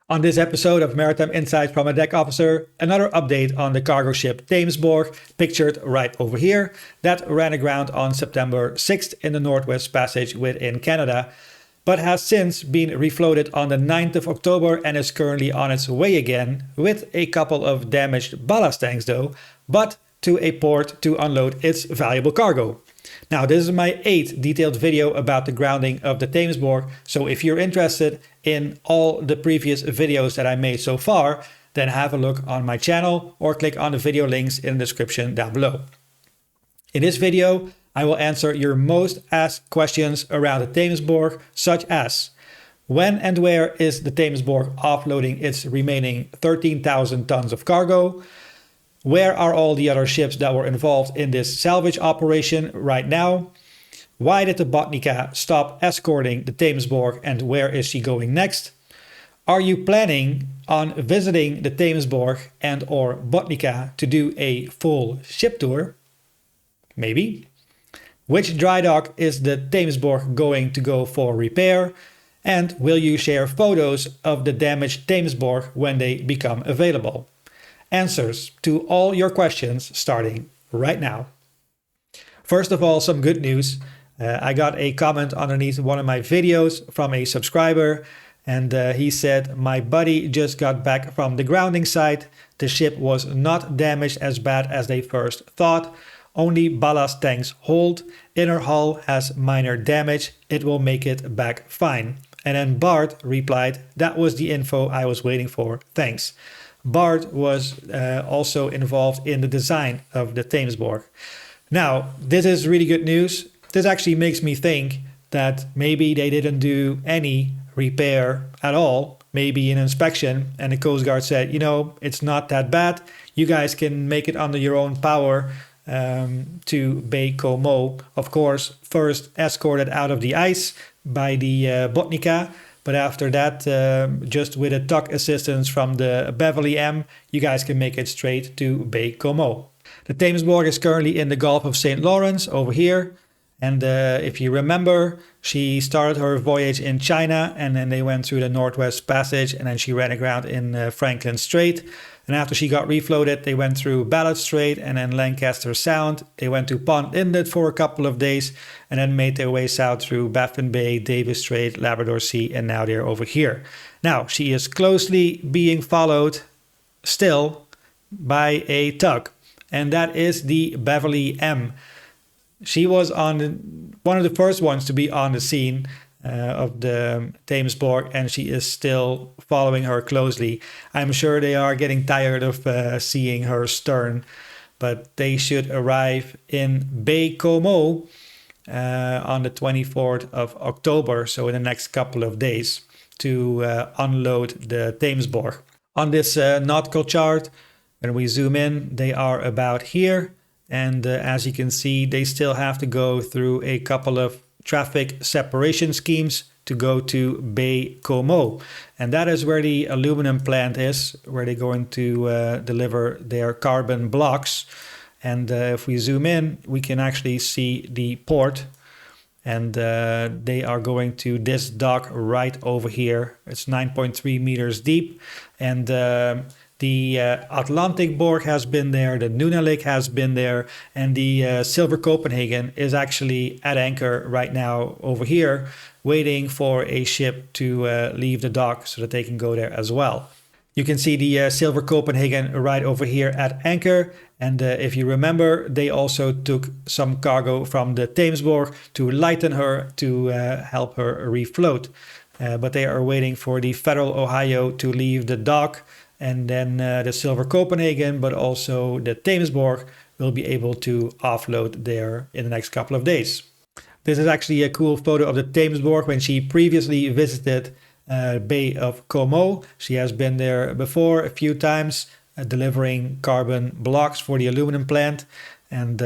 On this episode of Maritime Insights from a Deck Officer, another update on the cargo ship Thamesborg, pictured right over here, that ran aground on September 6th in the Northwest Passage within Canada, but has since been refloated on the 9th of October and is currently on its way again, with a couple of damaged ballast tanks though, but to a port to unload its valuable cargo. Now, this is my 8th detailed video about the grounding of the Thamesborg, so if you're interested in all the previous videos that I made so far, then have a look on my channel or click on the video links in the description down below. In this video, I will answer your most asked questions around the Thamesborg, such as: when and where is the Thamesborg offloading its remaining 13,000 tons of cargo? Where are all the other ships that were involved in this salvage operation right now? Why did the Botnica stop escorting the Thamesborg and where is she going next? Are you planning on visiting the Thamesborg and or Botnica to do a full ship tour? Maybe. Which dry dock is the Thamesborg going to go for repair? And will you share photos of the damaged Thamesborg when they become available? Answers to all your questions starting right now. First of all, some good news. I got a comment underneath one of my videos from a subscriber, and he said, "My buddy just got back from the grounding site. The ship was not damaged as bad as they first thought. Only ballast tanks hold. Inner hull has minor damage. It will make it back fine." And then Bart replied, "That was the info I was waiting for. Thanks." Bart was also involved in the design of the Thamesborg. Now, this is really good news. This actually makes me think that maybe they didn't do any repair at all, maybe an inspection, and the Coast Guard said, you know, it's not that bad. You guys can make it under your own power to Baie-Comeau. Of course, first escorted out of the ice by the Botnica. But after that, just with a tug assistance from the Beverly M, you guys can make it straight to Baie-Comeau. The Thamesborg is currently in the Gulf of St. Lawrence over here. And if you remember, she started her voyage in China and then they went through the Northwest Passage and then she ran aground in Franklin Strait. And after she got refloated, they went through Ballard Strait and then Lancaster Sound. They went to Pond Inlet for a couple of days and then made their way south through Baffin Bay, Davis Strait, Labrador Sea, and now they're over here. Now, she is closely being followed still by a tug, and that is the Beverly M. She was one of the first ones to be on the scene of the Thamesborg, and she is still following her closely. I'm sure they are getting tired of seeing her stern, but they should arrive in Baie-Comeau on the 24th of October, so in the next couple of days, to unload the Thamesborg. On this nautical chart, when we zoom in, they are about here, and as you can see, they still have to go through a couple of traffic separation schemes to go to Baie-Comeau. And that is where the aluminum plant is, where they're going to deliver their carbon blocks. And if we zoom in, we can actually see the port. And they are going to this dock right over here. It's 9.3 meters deep. And the Atlantic Borg has been there, the Nunalik has been there, and the Silver Copenhagen is actually at anchor right now over here, waiting for a ship to leave the dock so that they can go there as well. You can see the Silver Copenhagen right over here at anchor, and if you remember, they also took some cargo from the Thamesborg to lighten her, to help her refloat. But they are waiting for the Federal Ohio to leave the dock, and then the Silver Copenhagen, but also the Thamesborg will be able to offload there in the next couple of days. This is actually a cool photo of the Thamesborg when she previously visited Baie-Comeau. She has been there before a few times, delivering carbon blocks for the aluminum plant. And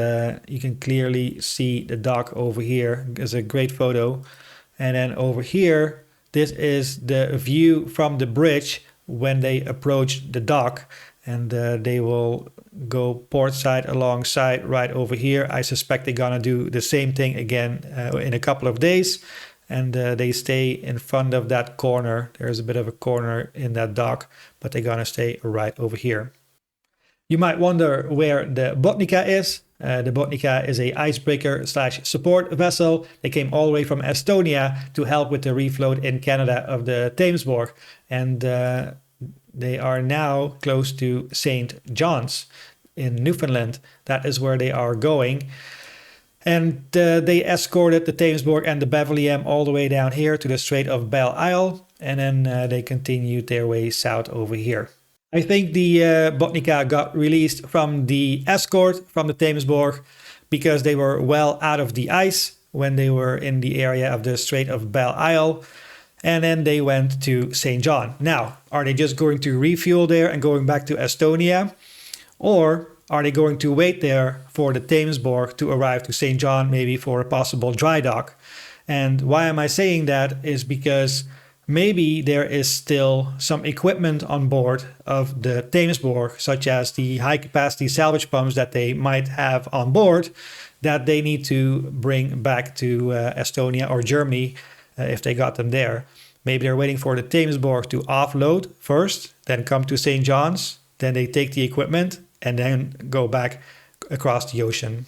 you can clearly see the dock over here. It's a great photo. And then over here, this is the view from the bridge when they approach the dock, and they will go port side alongside right over here. I suspect they're gonna do the same thing again in a couple of days, and they stay in front of that corner. There's a bit of a corner in that dock, but they're gonna stay right over here. You might wonder where the Botnica is. The Botnica is a icebreaker / support vessel. They came all the way from Estonia to help with the refloat in Canada of the Thamesborg, and they are now close to St. John's in Newfoundland. That is where they are going. And they escorted the Thamesborg and the Beverly M all the way down here to the Strait of Belle Isle, and then they continued their way south over here. I think the Botnica got released from the escort from the Thamesborg because they were well out of the ice when they were in the area of the Strait of Belle Isle, and then they went to St. John. Now, are they just going to refuel there and going back to Estonia, or are they going to wait there for the Thamesborg to arrive to St. John, maybe for a possible dry dock? And why am I saying that is because maybe there is still some equipment on board of the Thamesborg, such as the high capacity salvage pumps that they might have on board, that they need to bring back to Estonia or Germany if they got them there. Maybe they're waiting for the Thamesborg to offload first, then come to St. John's, then they take the equipment and then go back across the ocean.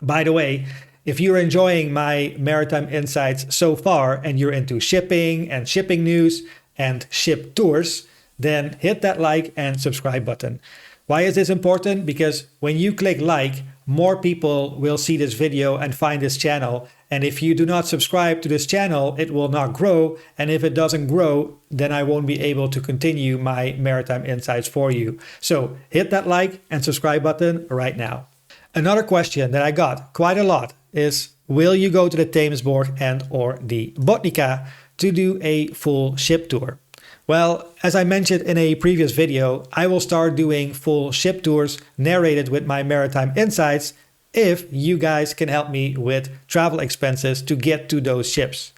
By the way, if you're enjoying my Maritime Insights so far and you're into shipping and shipping news and ship tours, then hit that like and subscribe button. Why is this important? Because when you click like, more people will see this video and find this channel. And if you do not subscribe to this channel, it will not grow. And if it doesn't grow, then I won't be able to continue my Maritime Insights for you. So hit that like and subscribe button right now. Another question that I got quite a lot is, will you go to the Thamesborg and or the Botnica to do a full ship tour? Well, as I mentioned in a previous video, I will start doing full ship tours narrated with my Maritime Insights if you guys can help me with travel expenses to get to those ships.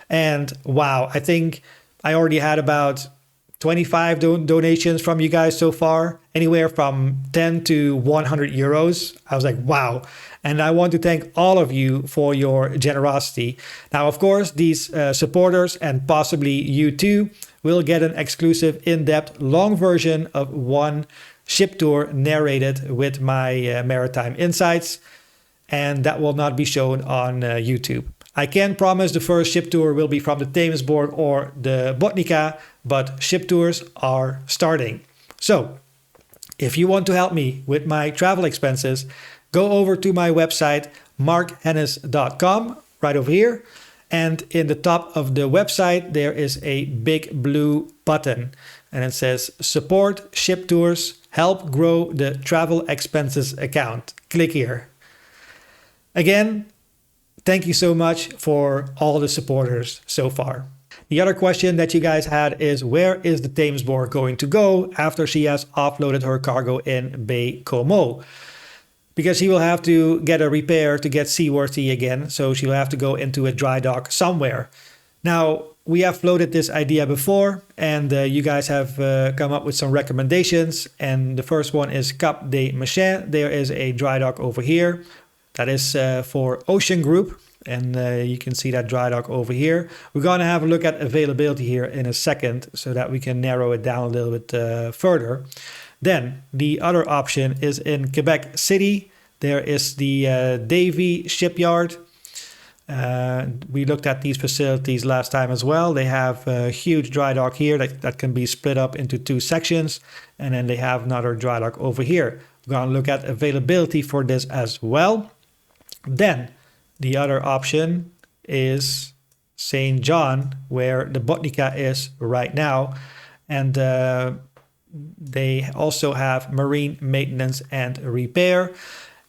And wow, I think I already had about 25 donations from you guys so far, anywhere from 10 to 100 euros. I was like, wow. And I want to thank all of you for your generosity. Now, of course, these supporters and possibly you too will get an exclusive in-depth long version of one ship tour narrated with my Maritime Insights. And that will not be shown on YouTube. I can promise the first ship tour will be from the Thamesborg or the Botnica, but ship tours are starting. So if you want to help me with my travel expenses, go over to my website, markhennis.com, right over here. And in the top of the website, there is a big blue button and it says support ship tours, help grow the travel expenses account. Click here. Again, thank you so much for all the supporters so far. The other question that you guys had is, where is the Thamesborg going to go after she has offloaded her cargo in Baie-Comeau? Because she will have to get a repair to get seaworthy again, so she'll have to go into a dry dock somewhere. Now, we have floated this idea before, and you guys have come up with some recommendations. And the first one is Cap des Machins. There is a dry dock over here. That is for Ocean Group, and you can see that dry dock over here. We're going to have a look at availability here in a second so that we can narrow it down a little bit further. Then the other option is in Quebec City. There is the Davy shipyard. We looked at these facilities last time as well. They have a huge dry dock here that can be split up into two sections. And then they have another dry dock over here. We're going to look at availability for this as well. Then the other option is St. John, where the Botnica is right now. And they also have marine maintenance and repair.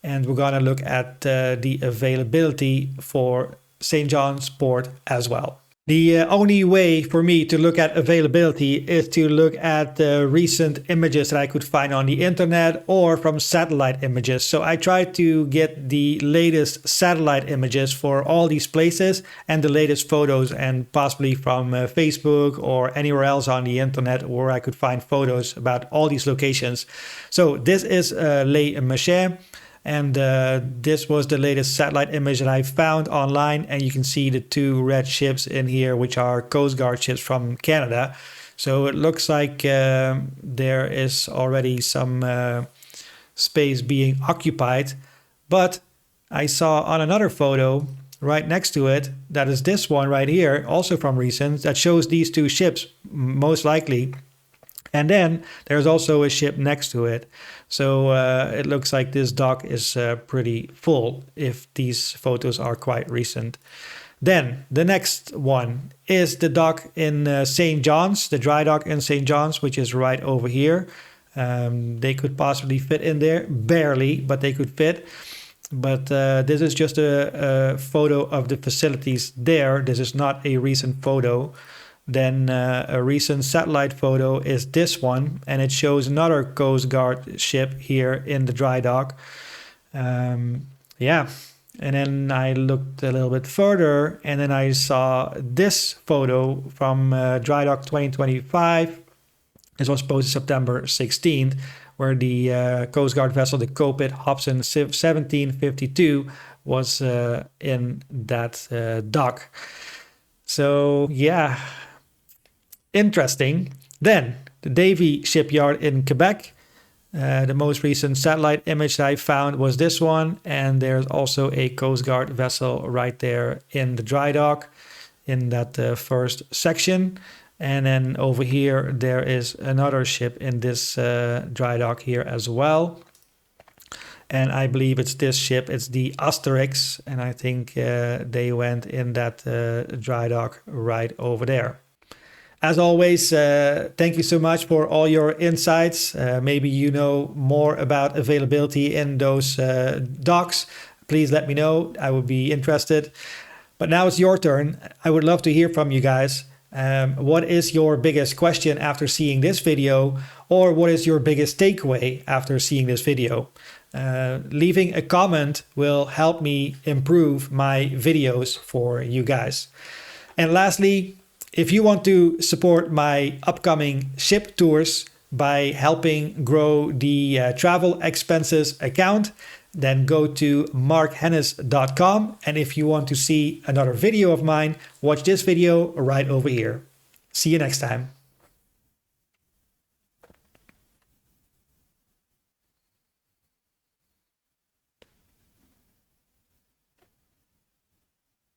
And we're going to look at the availability for St. John's Port as well. The only way for me to look at availability is to look at the recent images that I could find on the internet or from satellite images. So I tried to get the latest satellite images for all these places and the latest photos, and possibly from Facebook or anywhere else on the internet where I could find photos about all these locations. So this is Les Machins. And this was the latest satellite image that I found online. And you can see the 2 red ships in here, which are Coast Guard ships from Canada. So it looks like there is already some space being occupied. But I saw on another photo right next to it, that is this one right here, also from recent, that shows these 2 ships most likely. And then there's also a ship next to it. So it looks like this dock is pretty full if these photos are quite recent. Then the next one is the dock in St. John's, the dry dock in St. John's, which is right over here. They could possibly fit in there, barely, but they could fit. But this is just a photo of the facilities there. This is not a recent photo. Then a recent satellite photo is this one, and it shows another Coast Guard ship here in the dry dock. Yeah, and then I looked a little bit further, and then I saw this photo from Dry Dock 2025. This was posted September 16th, where the Coast Guard vessel, the Copit Hobson 1752, was in that dock. So yeah, interesting. Then the Davie shipyard in Quebec. The most recent satellite image that I found was this one, and there's also a Coast Guard vessel right there in the dry dock in that first section. And then over here there is another ship in this dry dock here as well, and I believe it's this ship, it's the Asterix, and I think they went in that dry dock right over there. As always, thank you so much for all your insights. Maybe you know more about availability in those docks. Please let me know. I would be interested. But now it's your turn. I would love to hear from you guys. What is your biggest question after seeing this video? Or what is your biggest takeaway after seeing this video? Leaving a comment will help me improve my videos for you guys. And lastly, if you want to support my upcoming ship tours by helping grow the travel expenses account, then go to markhennis.com. And if you want to see another video of mine, watch this video right over here. See you next time.